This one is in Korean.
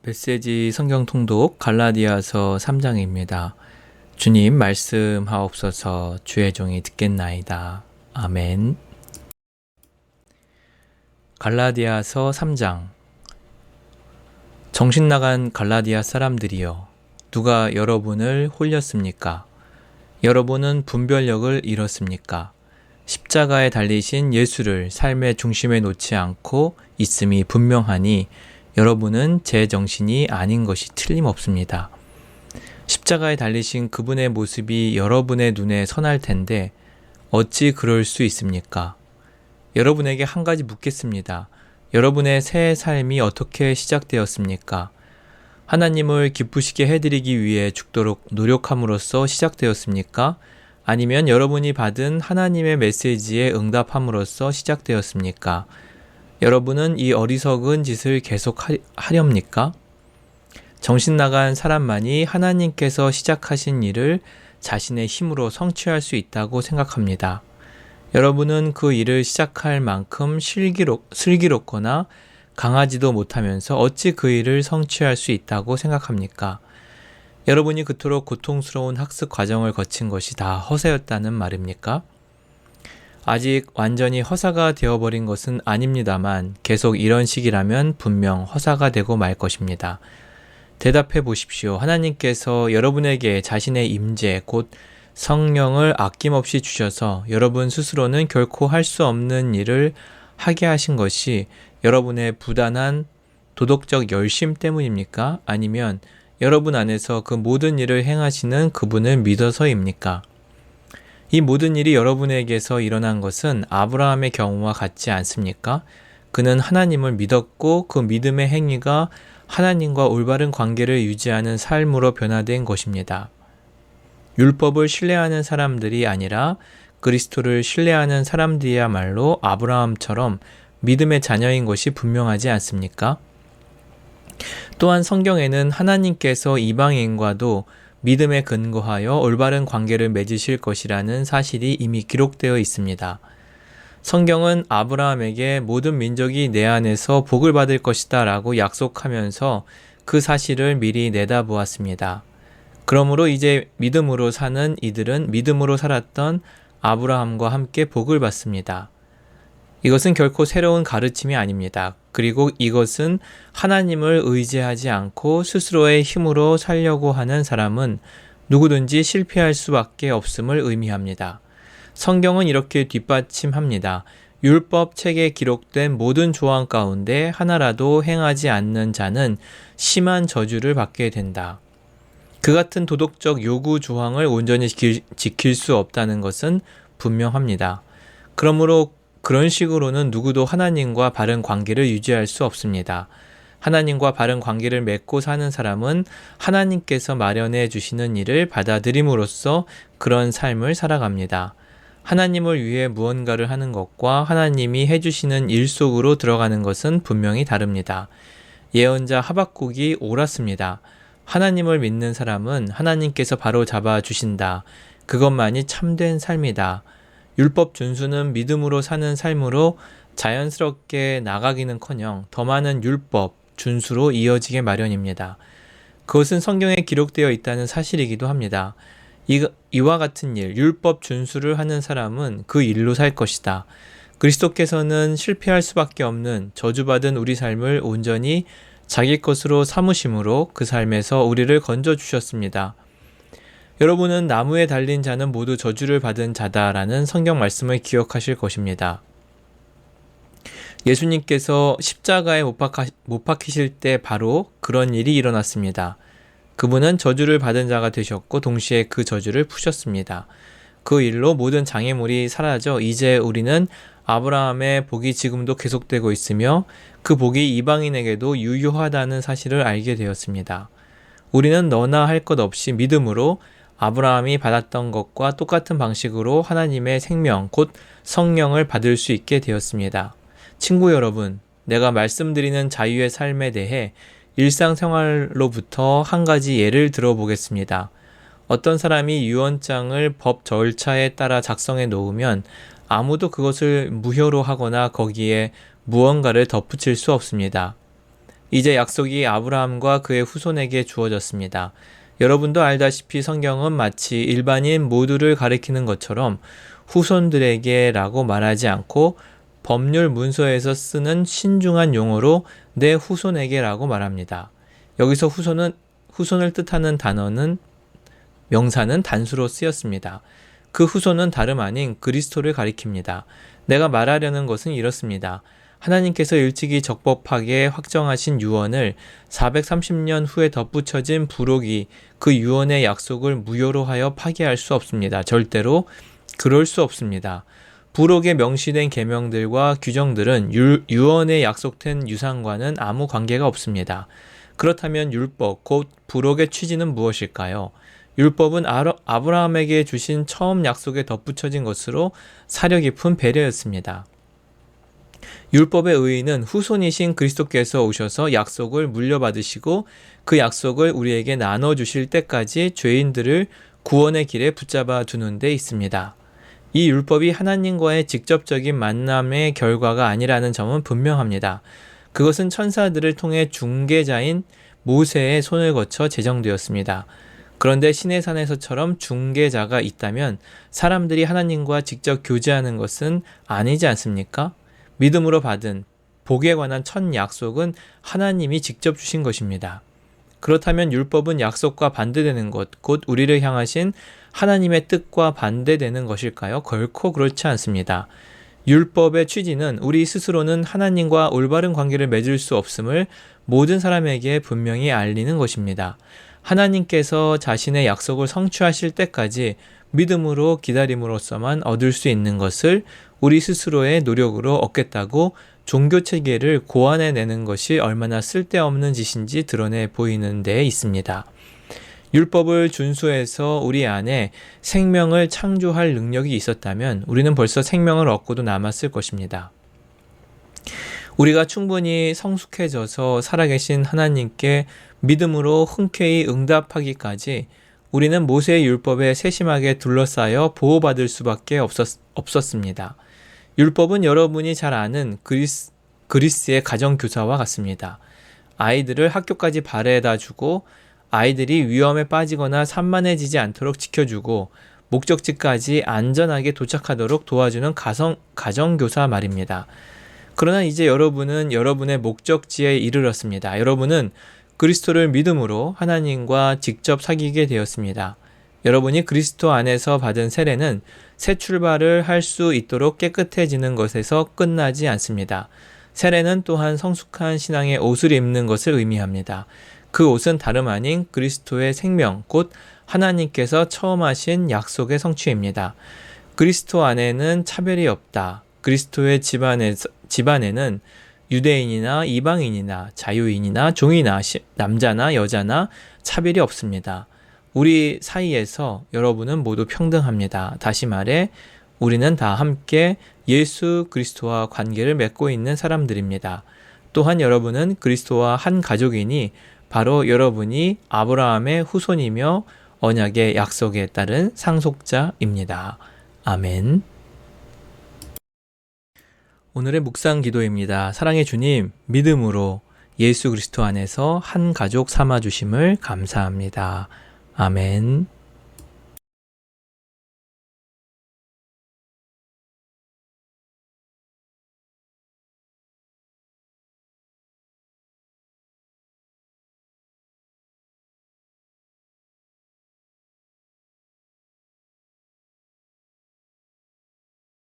메시지 성경 통독 갈라디아서 3장입니다. 주님 말씀하옵소서. 주의 종이 듣겠나이다. 아멘. 갈라디아서 3장. 정신 나간 갈라디아 사람들이여, 누가 여러분을 홀렸습니까? 여러분은 분별력을 잃었습니까? 십자가에 달리신 예수를 삶의 중심에 놓지 않고 있음이 분명하니 여러분은 제 정신이 아닌 것이 틀림없습니다. 십자가에 달리신 그분의 모습이 여러분의 눈에 선할 텐데 어찌 그럴 수 있습니까? 여러분에게 한 가지 묻겠습니다. 여러분의 새 삶이 어떻게 시작되었습니까? 하나님을 기쁘시게 해드리기 위해 죽도록 노력함으로써 시작되었습니까? 아니면 여러분이 받은 하나님의 메시지에 응답함으로써 시작되었습니까? 여러분은 이 어리석은 짓을 계속 하렵니까? 정신 나간 사람만이 하나님께서 시작하신 일을 자신의 힘으로 성취할 수 있다고 생각합니다. 여러분은 그 일을 시작할 만큼 슬기롭거나 강하지도 못하면서 어찌 그 일을 성취할 수 있다고 생각합니까? 여러분이 그토록 고통스러운 학습 과정을 거친 것이 다 허세였다는 말입니까? 아직 완전히 허사가 되어버린 것은 아닙니다만 계속 이런 식이라면 분명 허사가 되고 말 것입니다. 대답해 보십시오. 하나님께서 여러분에게 자신의 임재, 곧 성령을 아낌없이 주셔서 여러분 스스로는 결코 할 수 없는 일을 하게 하신 것이 여러분의 부단한 도덕적 열심 때문입니까? 아니면 여러분 안에서 그 모든 일을 행하시는 그분을 믿어서입니까? 이 모든 일이 여러분에게서 일어난 것은 아브라함의 경우와 같지 않습니까? 그는 하나님을 믿었고 그 믿음의 행위가 하나님과 올바른 관계를 유지하는 삶으로 변화된 것입니다. 율법을 신뢰하는 사람들이 아니라 그리스도를 신뢰하는 사람들이야말로 아브라함처럼 믿음의 자녀인 것이 분명하지 않습니까? 또한 성경에는 하나님께서 이방인과도 믿음에 근거하여 올바른 관계를 맺으실 것이라는 사실이 이미 기록되어 있습니다. 성경은 아브라함에게 모든 민족이 내 안에서 복을 받을 것이다 라고 약속하면서 그 사실을 미리 내다보았습니다. 그러므로 이제 믿음으로 사는 이들은 믿음으로 살았던 아브라함과 함께 복을 받습니다. 이것은 결코 새로운 가르침이 아닙니다. 그리고 이것은 하나님을 의지하지 않고 스스로의 힘으로 살려고 하는 사람은 누구든지 실패할 수밖에 없음을 의미합니다. 성경은 이렇게 뒷받침합니다. 율법 책에 기록된 모든 조항 가운데 하나라도 행하지 않는 자는 심한 저주를 받게 된다. 그 같은 도덕적 요구 조항을 온전히 지킬 수 없다는 것은 분명합니다. 그러므로 그런 식으로는 누구도 하나님과 바른 관계를 유지할 수 없습니다. 하나님과 바른 관계를 맺고 사는 사람은 하나님께서 마련해 주시는 일을 받아들임으로써 그런 삶을 살아갑니다. 하나님을 위해 무언가를 하는 것과 하나님이 해주시는 일 속으로 들어가는 것은 분명히 다릅니다. 예언자 하박국이 옳았습니다. 하나님을 믿는 사람은 하나님께서 바로 잡아주신다. 그것만이 참된 삶이다. 율법 준수는 믿음으로 사는 삶으로 자연스럽게 나가기는커녕 더 많은 율법 준수로 이어지게 마련입니다. 그것은 성경에 기록되어 있다는 사실이기도 합니다. 이와 같은 일, 율법 준수를 하는 사람은 그 일로 살 것이다. 그리스도께서는 실패할 수밖에 없는 저주받은 우리 삶을 온전히 자기 것으로 삼으심으로 그 삶에서 우리를 건져주셨습니다. 여러분은 나무에 달린 자는 모두 저주를 받은 자다라는 성경 말씀을 기억하실 것입니다. 예수님께서 십자가에 못 박히실 때 바로 그런 일이 일어났습니다. 그분은 저주를 받은 자가 되셨고 동시에 그 저주를 푸셨습니다. 그 일로 모든 장애물이 사라져 이제 우리는 아브라함의 복이 지금도 계속되고 있으며 그 복이 이방인에게도 유효하다는 사실을 알게 되었습니다. 우리는 너나 할 것 없이 믿음으로 아브라함이 받았던 것과 똑같은 방식으로 하나님의 생명, 곧 성령을 받을 수 있게 되었습니다. 친구 여러분, 내가 말씀드리는 자유의 삶에 대해 일상생활로부터 한 가지 예를 들어보겠습니다. 어떤 사람이 유언장을 법 절차에 따라 작성해 놓으면 아무도 그것을 무효로 하거나 거기에 무언가를 덧붙일 수 없습니다. 이제 약속이 아브라함과 그의 후손에게 주어졌습니다. 여러분도 알다시피 성경은 마치 일반인 모두를 가리키는 것처럼 후손들에게라고 말하지 않고 법률 문서에서 쓰는 신중한 용어로 내 후손에게라고 말합니다. 여기서 후손을 뜻하는 단어는 명사는 단수로 쓰였습니다. 그 후손은 다름 아닌 그리스도를 가리킵니다. 내가 말하려는 것은 이렇습니다. 하나님께서 일찍이 적법하게 확정하신 유언을 430년 후에 덧붙여진 부록이 그 유언의 약속을 무효로 하여 파기할 수 없습니다. 절대로 그럴 수 없습니다. 부록에 명시된 계명들과 규정들은 유언에 약속된 유산과는 아무 관계가 없습니다. 그렇다면 율법, 곧 부록의 취지는 무엇일까요? 율법은 아브라함에게 주신 처음 약속에 덧붙여진 것으로 사려 깊은 배려였습니다. 율법의 의의는 후손이신 그리스도께서 오셔서 약속을 물려받으시고 그 약속을 우리에게 나눠주실 때까지 죄인들을 구원의 길에 붙잡아 두는 데 있습니다. 이 율법이 하나님과의 직접적인 만남의 결과가 아니라는 점은 분명합니다. 그것은 천사들을 통해 중개자인 모세의 손을 거쳐 제정되었습니다. 그런데 시내산에서처럼 중개자가 있다면 사람들이 하나님과 직접 교제하는 것은 아니지 않습니까? 믿음으로 받은 복에 관한 첫 약속은 하나님이 직접 주신 것입니다. 그렇다면 율법은 약속과 반대되는 것, 곧 우리를 향하신 하나님의 뜻과 반대되는 것일까요? 결코 그렇지 않습니다. 율법의 취지는 우리 스스로는 하나님과 올바른 관계를 맺을 수 없음을 모든 사람에게 분명히 알리는 것입니다. 하나님께서 자신의 약속을 성취하실 때까지 믿음으로 기다림으로써만 얻을 수 있는 것을 우리 스스로의 노력으로 얻겠다고 종교체계를 고안해내는 것이 얼마나 쓸데없는 짓인지 드러내 보이는 데 있습니다. 율법을 준수해서 우리 안에 생명을 창조할 능력이 있었다면 우리는 벌써 생명을 얻고도 남았을 것입니다. 우리가 충분히 성숙해져서 살아계신 하나님께 믿음으로 흔쾌히 응답하기까지 우리는 모세의 율법에 세심하게 둘러싸여 보호받을 수밖에 없었습니다. 율법은 여러분이 잘 아는 그리스의 가정교사와 같습니다. 아이들을 학교까지 바래다 주고 아이들이 위험에 빠지거나 산만해지지 않도록 지켜주고 목적지까지 안전하게 도착하도록 도와주는 가정교사 말입니다. 그러나 이제 여러분은 여러분의 목적지에 이르렀습니다. 여러분은 그리스도를 믿음으로 하나님과 직접 사귀게 되었습니다. 여러분이 그리스도 안에서 받은 세례는 새 출발을 할 수 있도록 깨끗해지는 것에서 끝나지 않습니다. 세례는 또한 성숙한 신앙의 옷을 입는 것을 의미합니다. 그 옷은 다름 아닌 그리스도의 생명, 곧 하나님께서 처음 하신 약속의 성취입니다. 그리스도 안에는 차별이 없다. 그리스도의 집안에는 유대인이나 이방인이나 자유인이나 종이나 남자나 여자나 차별이 없습니다. 우리 사이에서 여러분은 모두 평등합니다. 다시 말해 우리는 다 함께 예수 그리스도와 관계를 맺고 있는 사람들입니다. 또한 여러분은 그리스도와 한 가족이니 바로 여러분이 아브라함의 후손이며 언약의 약속에 따른 상속자입니다. 아멘. 오늘의 묵상 기도입니다. 사랑의 주님, 믿음으로 예수 그리스도 안에서 한 가족 삼아 주심을 감사합니다. 아멘.